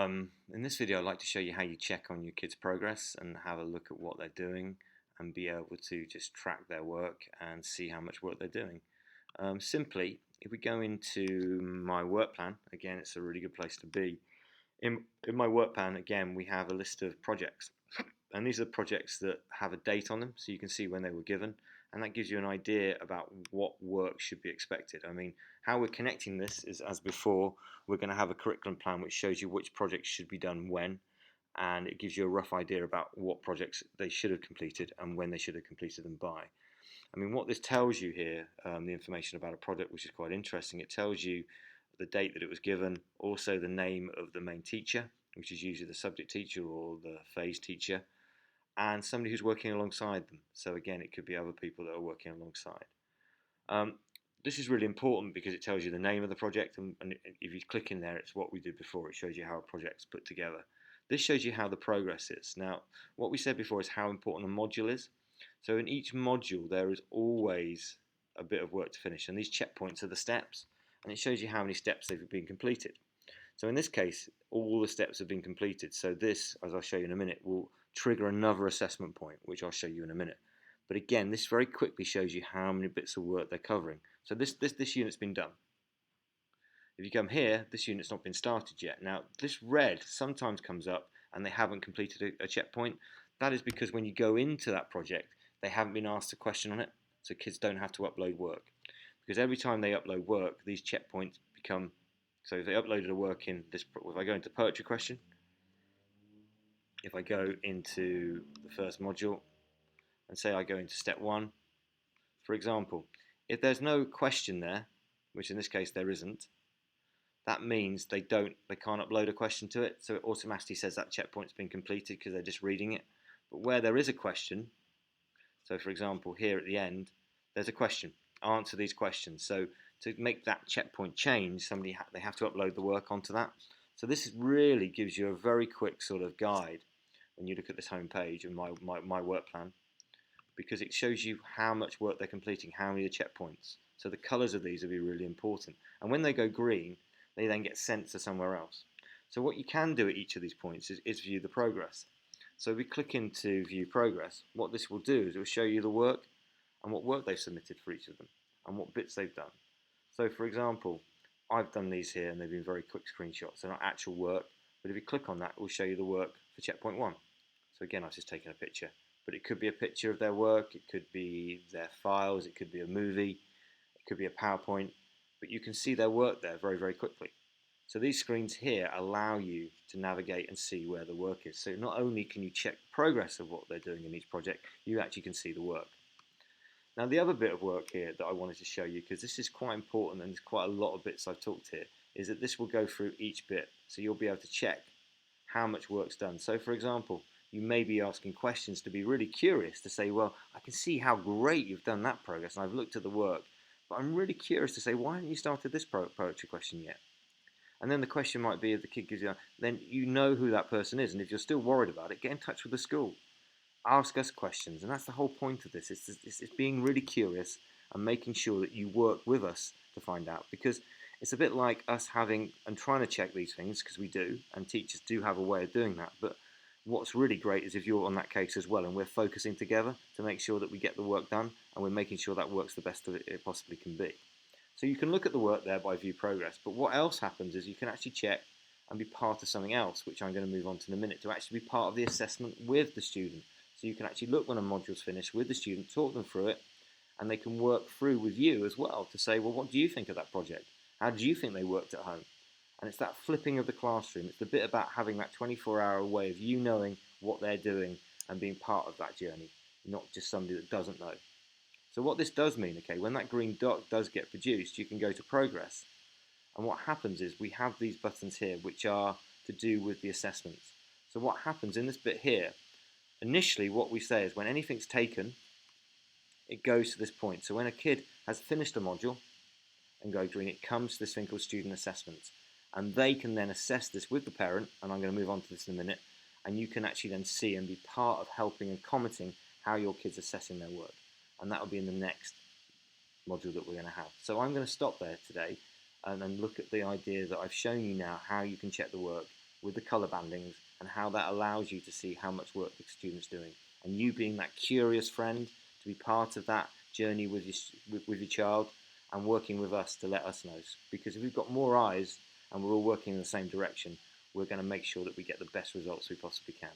In this video, I'd like to show you how you check on your kids' progress and have a look at what they're doing and be able to just track their work and see how much work they're doing. Simply, if we go into my work plan, again, it's a really good place to be. In my work plan, again, we have a list of projects. And these are projects that have a date on them, so you can see when they were given. And that gives you an idea about what work should be expected. I mean, how we're connecting this is, as before, we're going to have a curriculum plan which shows you which projects should be done when, and it gives you a rough idea about what projects they should have completed and when they should have completed them by. I mean, what this tells you here, the information about a project, which is quite interesting, it tells you the date that it was given, also the name of the main teacher, which is usually the subject teacher or the phase teacher, and somebody who's working alongside them. So again, it could be other people that are working alongside. Um, this is really important because it tells you the name of the project, and if you click in there, it's what we did before. It shows you how a project's put together. This shows you how the progress is. Now, what we said before is how important a module is. So in each module, there is always a bit of work to finish, and these checkpoints are the steps, and it shows you how many steps they've been completed. So in this case, all the steps have been completed. So this, as I'll show you in a minute, will trigger another assessment point, which I'll show you in a minute. But again, this very quickly shows you how many bits of work they're covering. So this unit's been done. If you come here, this unit's not been started yet. Now, this red sometimes comes up and they haven't completed a checkpoint. That is because when you go into that project, they haven't been asked a question on it, so kids don't have to upload work. Because every time they upload work, these checkpoints become, so if they uploaded a work in this, if I go into poetry question, if I go into the first module, and say I go into step 1, for example, if there's no question there, which in this case there isn't, that means they can't upload a question to it, so it automatically says that checkpoint's been completed because they're just reading it. But where there is a question, so for example here at the end, there's a question, answer these questions. So to make that checkpoint change, they have to upload the work onto that. So this really gives you a very quick sort of guide when you look at this home page of my work plan, because it shows you how much work they're completing, how many checkpoints. So the colours of these will be really important. And when they go green, they then get sent to somewhere else. So what you can do at each of these points is view the progress. So if we click into view progress, what this will do is it will show you the work and what work they've submitted for each of them and what bits they've done. So for example, I've done these here and they've been very quick screenshots. They're not actual work, but if you click on that, it will show you the work for checkpoint 1. So again, I've just taken a picture. But it could be a picture of their work, it could be their files, it could be a movie, it could be a PowerPoint, but you can see their work there very, very quickly. So these screens here allow you to navigate and see where the work is. So not only can you check the progress of what they're doing in each project, you actually can see the work. Now the other bit of work here that I wanted to show you, because this is quite important and there's quite a lot of bits I've talked here, is that this will go through each bit. So you'll be able to check how much work's done. So for example, you may be asking questions to be really curious, to say, well, I can see how great you've done that progress and I've looked at the work, but I'm really curious to say, why haven't you started this poetry question yet? And then the question might be, if the kid gives you, then you know who that person is, and if you're still worried about it, get in touch with the school. Ask us questions, and that's the whole point of this. It's being really curious and making sure that you work with us to find out, because it's a bit like us having and trying to check these things, because we do, and teachers do have a way of doing that, but what's really great is if you're on that case as well and we're focusing together to make sure that we get the work done and we're making sure that works the best that it possibly can be. So you can look at the work there by view progress, but what else happens is you can actually check and be part of something else, which I'm going to move on to in a minute, to actually be part of the assessment with the student. So you can actually look when a module's finished with the student, talk them through it, and they can work through with you as well to say, well, what do you think of that project? How do you think they worked at home? And it's that flipping of the classroom. It's the bit about having that 24-hour way of you knowing what they're doing and being part of that journey, not just somebody that doesn't know. So what this does mean, okay, when that green dot does get produced, you can go to progress. And what happens is we have these buttons here, which are to do with the assessments. So what happens in this bit here, initially what we say is when anything's taken, it goes to this point. So when a kid has finished a module and go green, it comes to this thing called student assessments. And they can then assess this with the parent, and I'm going to move on to this in a minute, and you can actually then see and be part of helping and commenting how your kids are assessing their work. And that will be in the next module that we're going to have. So I'm going to stop there today and then look at the idea that I've shown you now, how you can check the work with the colour bandings and how that allows you to see how much work the student's doing. And you being that curious friend to be part of that journey with your child and working with us to let us know. Because if we've got more eyes and we're all working in the same direction, we're going to make sure that we get the best results we possibly can.